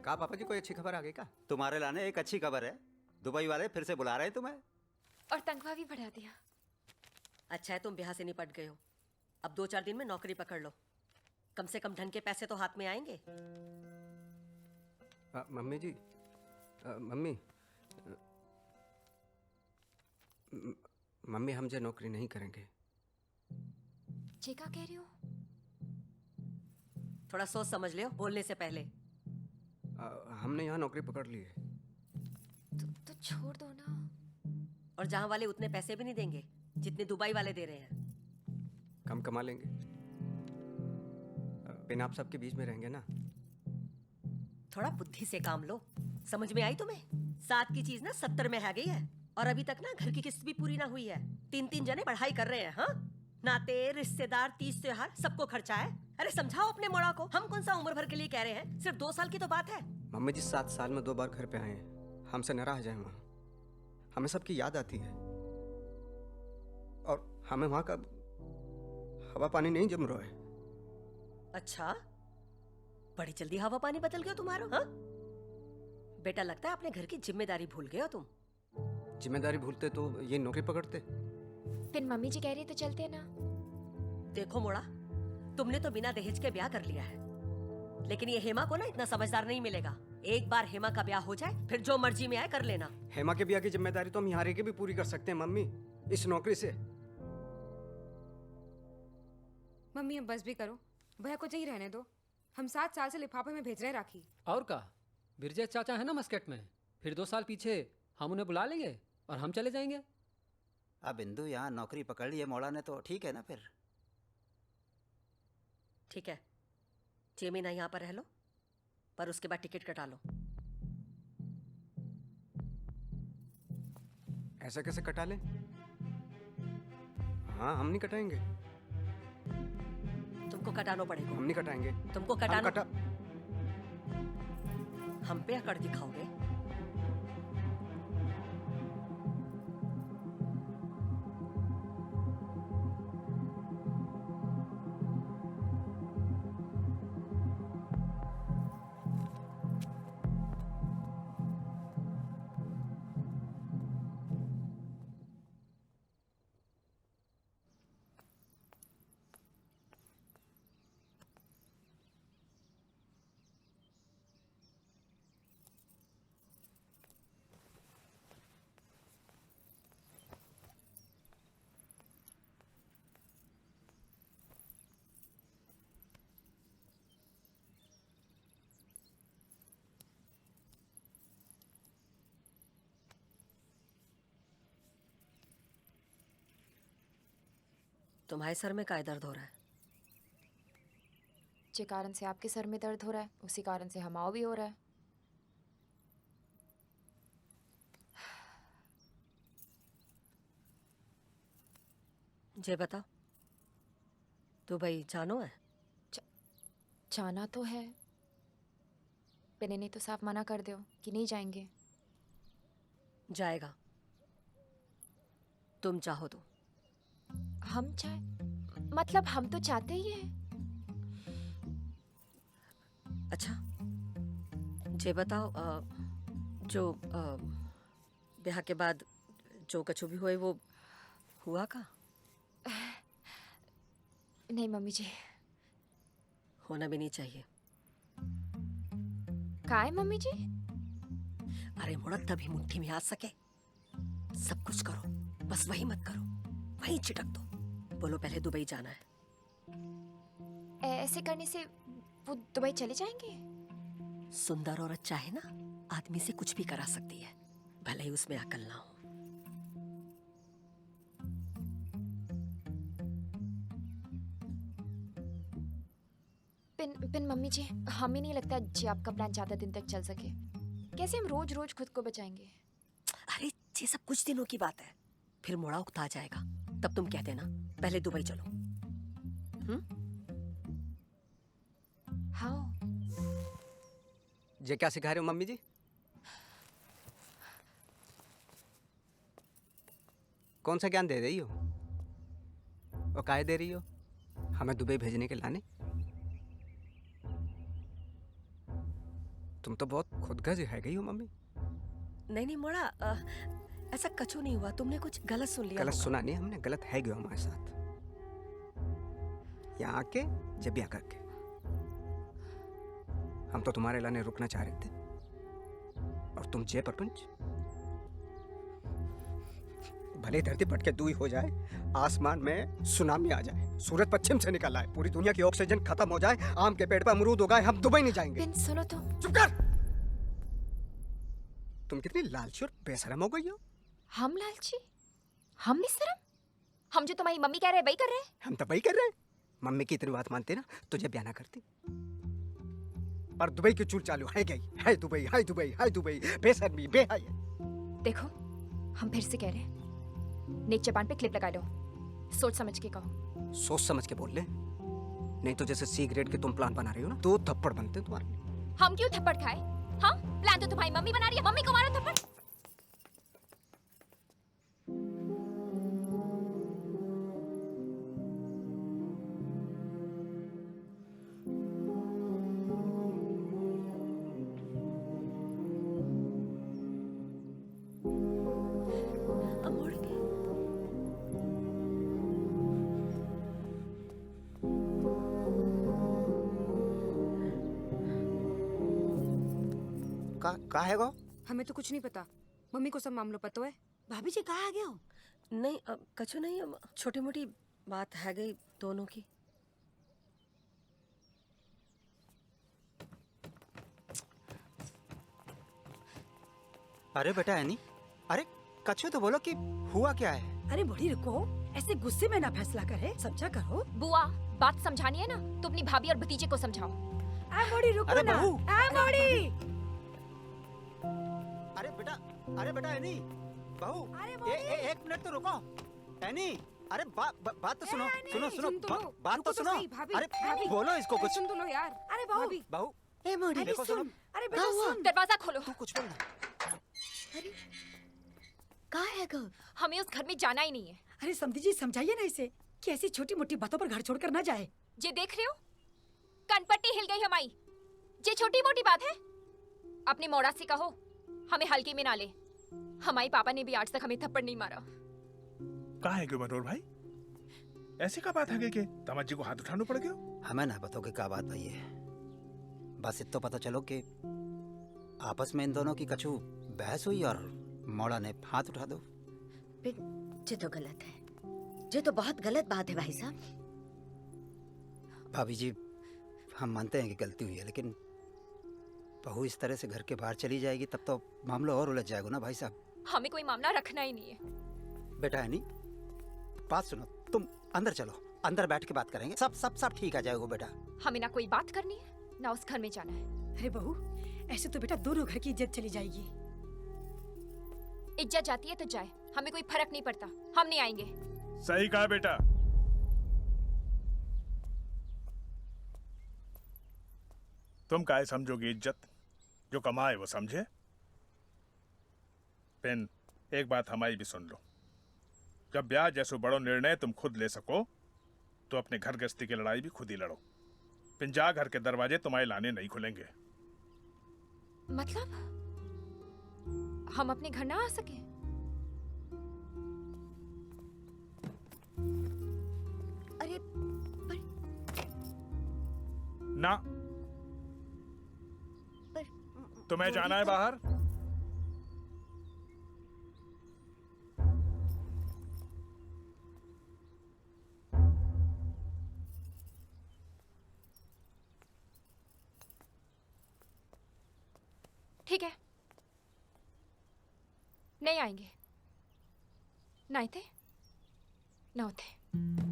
कहा पापा जी, कोई अच्छी खबर आ गई क्या? तुम्हारे लाने एक अच्छी खबर है। दुबई वाले फिर से बुला रहे हैं तुम्हें। और तनख्वाह भी बढ़ा दिया। अच्छा है तुम ब्याह से निपट गए हो। अब 2-4 दिन में नौकरी पकड़ लो, कम से कम ढंग के पैसे तो हाथ में आएंगे। मम्मी जी, मम्मी, मम्मी हम जो नौकरी नहीं करेंगे। जी क्या कह रही हो? थोड़ा सोच समझ ले बोलने से पहले। हमने यहाँ नौकरी पकड़ ली है। तो छोड़ दो ना। और जहाँ वाले उतने पैसे भी नहीं देंगे जितने दुबई वाले दे रहे हैं। कम कमा लेंगे, बिना आप सबके बीच में रहेंगे ना। थोड़ा बुद्धि से काम लो। समझ में आई तुम्हें? 7 की चीज ना 70 में आ गई है। और अभी तक ना घर की किस्त भी पूरी ना हुई है। 3-3 जने पढ़ाई कर रहे हैं। हाँ, नाते रिश्तेदार, तीज त्योहार सबको खर्चा है। अरे समझाओ अपने मोड़ा को। हम कौन सा उम्र भर के लिए कह रहे हैं, सिर्फ 2 साल की तो बात है। मम्मी जी 7 साल में 2 बार घर पे आए हैं, हमसे नाराज जाए वहाँ। हमें सबकी याद आती है और हमें वहाँ का हवा पानी नहीं जम रहा है। अच्छा, बड़ी जल्दी हवा पानी बदल गया तुम्हारा। हाँ बेटा, लगता है अपने घर की जिम्मेदारी भूल गए हो तुम। जिम्मेदारी भूलते तो ये नौकरी पकड़ते। फिर मम्मी जी कह रही तो चलते ना। देखो मोड़ा, तुमने तो बिना दहेज के ब्याह कर लिया है, लेकिन ये हेमा को ना इतना समझदार नहीं मिलेगा। एक बार हेमा का ब्याह हो जाए फिर जो मर्जी में आए कर लेना। हेमा के ब्याह की जिम्मेदारी तो हम यहाँ रह के भी पूरी कर सकते हैं मम्मी, इस नौकरी से। मम्मी अब बस भी करो, भैया को यही रहने दो। हम 7 साल से लिफाफे में भेज रहे हैं राखी। और का बिरजे चाचा है ना मस्कट में, फिर 2 साल पीछे हम उन्हें बुला लेंगे और हम चले जाएंगे। अब बिंदु यहाँ नौकरी पकड़ ली है मोड़ा ने, तो ठीक है ना फिर। ठीक है, 6 महीना यहाँ पर रह लो, पर उसके बाद टिकट कटा लो। ऐसा कैसे कटा ले? हाँ, हम नहीं कटाएंगे। तुमको कटाना पड़ेगा। हम नहीं कटाएंगे। तुमको हम कटाना। हम पे अकड़ दिखाओगे? तुम्हारे सर में काय दर्द हो रहा है? जिस कारण से आपके सर में दर्द हो रहा है, उसी कारण से हमाओ भी हो रहा है। जे बताओ, दुबई जानो है? जाना तो है, मैंने नहीं तो साफ मना कर दो कि नहीं जाएंगे। जाएगा, तुम चाहो तो। हम चाहे मतलब हम तो चाहते ही हैं। अच्छा, जे बताओ, जो ब्याह के बाद जो कछु भी हुए वो हुआ का? नहीं मम्मी जी, होना भी नहीं चाहिए। का है मम्मी जी? अरे मुड़ा, तभी मुट्ठी में आ सके। सब कुछ करो, बस वही मत करो, वही चिटक दो। बोलो पहले दुबई जाना है। ऐसे करने से वो दुबई चले जाएंगे? सुंदर और अच्छा है ना, आदमी से कुछ भी करा सकती है, भले ही उसमें अकल ना हो। पिन मम्मी जी, हमें नहीं लगता जी आपका प्लान ज्यादा दिन तक चल सके। कैसे हम रोज रोज खुद को बचाएंगे? अरे ये सब कुछ दिनों की बात है, फिर मोड़ा उकता जाएगा। तब तुम कह देना पहले दुबई चलो। हाँ। ये क्या सिखा रहे हो मम्मी जी? कौन सा ज्ञान दे रही हो और काहे दे रही हो? हमें दुबई भेजने के लाने? तुम तो बहुत खुदगर्ज है गई हो मम्मी। नहीं नहीं मोड़ा, ऐसा कछु नहीं हुआ, तुमने कुछ गलत सुन लिया गलत होगा। सुना नहीं हमने, गलत है गयो हमारे साथ। यहाँ आके जब यहाँ करके हम तो तुम्हारे लाने रुकना चाह रहे थे, और तुम जय प्रपंच। भले धरती भटके दुई हो जाए, आसमान में सुनामी आ जाए, सूरज पश्चिम से निकल आए, पूरी दुनिया की ऑक्सीजन खत्म हो जाए, आम के पेड़ पर अमरूद उगाए, हम दुबई नहीं जाएंगे। बिन सुनो तो। चुप कर। तुम कितनी लालची और बेशरम हो गई हो। हम लालची? हम बेशरम? हम जो तुम्हारी मम्मी कह रहे हैं वही कर रहे हैं। हम तो वही कर रहे हैं। मम्मी की इतनी बात मानते ना तो जब बयाना करती। पर दुबई की चूल चालू है गई, है दुबई, है दुबई, है दुबई, बेशर्मी, बेहया। देखो, हम फिर से कह रहे हैं, नेक जबान पे क्लिप लगा लो, सोच समझ के कहो। सोच समझ के बोल ले, नहीं तो जैसे सिगरेट के तुम प्लान बना रही हो ना, तो थप्पड़ बनते हैं तुम्हारे। हम क्यों थप्पड़ खाए? हाँ, प्लान तो तुम्हारी मम्मी बना रही है, मम्मी को मारो थप्पड़। अब मोड़ के का है गो? हमें तो कुछ नहीं पता, मम्मी को सब मामलों पता है। भाभी जी कहाँ आ गए हो? नहीं, कछु नहीं, छोटी मोटी बात है गई दोनों की। अरे बेटा एनी, अरे कछु तो बोलो कि हुआ क्या है? अरे बड़ी रुको, ऐसे गुस्से में ना फैसला करे, समझा करो। बुआ, बात समझानी है ना तो अपनी भाभी और भतीजे को समझाओ। आ बड़ी रुको अरे ना। बहू। आ बड़ी। अरे बेटा एनी, बहू, एक मिनट तो रुको। एनी, अरे बात तो सुनो, सुनो सुनो, सुन तो लो, बात रुको तो सुनो। सही, भाभी, अरे भाभी। बोलो इसको अरे कुछ। सुन तो लो यार। अरे बहू। भाभी, बहू, ए मोड़ी देखो सुनो। अरे बेटा सुन। दरवाजा खोलो। तू कुछ बोल ना। कहाँ है गो? हमें उस घर में जाना ही नहीं है। अरे समझी जी, समझाइए ना इसे कि ऐसी छोटी मोटी बातों पर घर छोड़कर ना जाए। जे देख रहे हो, कनपट्टी हिल गई हमारी। जे छोटी मोटी बात है, अपने मोड़ा से कहो हमें हल्के में ना ले। हमारे पापा ने भी आज तक हमें थप्पड़ नहीं मारा। कहाँ है क्यों मनोहर भाई? ऐसी का बात है कि दामाद जी को हाथ उठाना पड़ गया? हमें ना बताओगे क्या बात भाई है, बस इतना पता चलो कि आपस में इन दोनों की कछु बहस हुई और मोड़ा ने हाथ उठा दो। ये तो गलत है, ये तो बहुत गलत बात है भाई साहब। भाभी जी, हम मानते हैं कि गलती हुई है, लेकिन बहू इस तरह से घर के बाहर चली जाएगी तब तो मामला और उलझ जाएगा ना भाई साहब। हमें कोई मामला रखना ही नहीं है। बेटा है नहीं, बात सुनो, तुम अंदर चलो, अंदर बैठ के बात करेंगे, सब ठीक आ जाएगा बेटा। हमें ना कोई बात करनी है ना उस घर में जाना है। अरे बहू, ऐसे तो बेटा दोनों घर की इज्जत चली जाएगी। इज्जत जाती है तो जाए, हमें कोई फर्क नहीं पड़ता, हम नहीं आएंगे। सही कहा बेटा। तुम काहे समझोगे इज्जत? जो कमाए वो समझे। पेन, एक बात हमारी भी सुन लो। जब ब्याह जैसे बड़ो निर्णय तुम खुद ले सको तो अपने घर गृहस्थी की लड़ाई भी खुद ही लड़ो। पिंजा घर के दरवाजे तुम्हारे लाने नहीं खुलेंगे। मतलब हम अपने घर ना आ सके? अरे ना, तुम्हें जाना है बाहर? ठीक है, नहीं आएंगे। ना आते ना होते।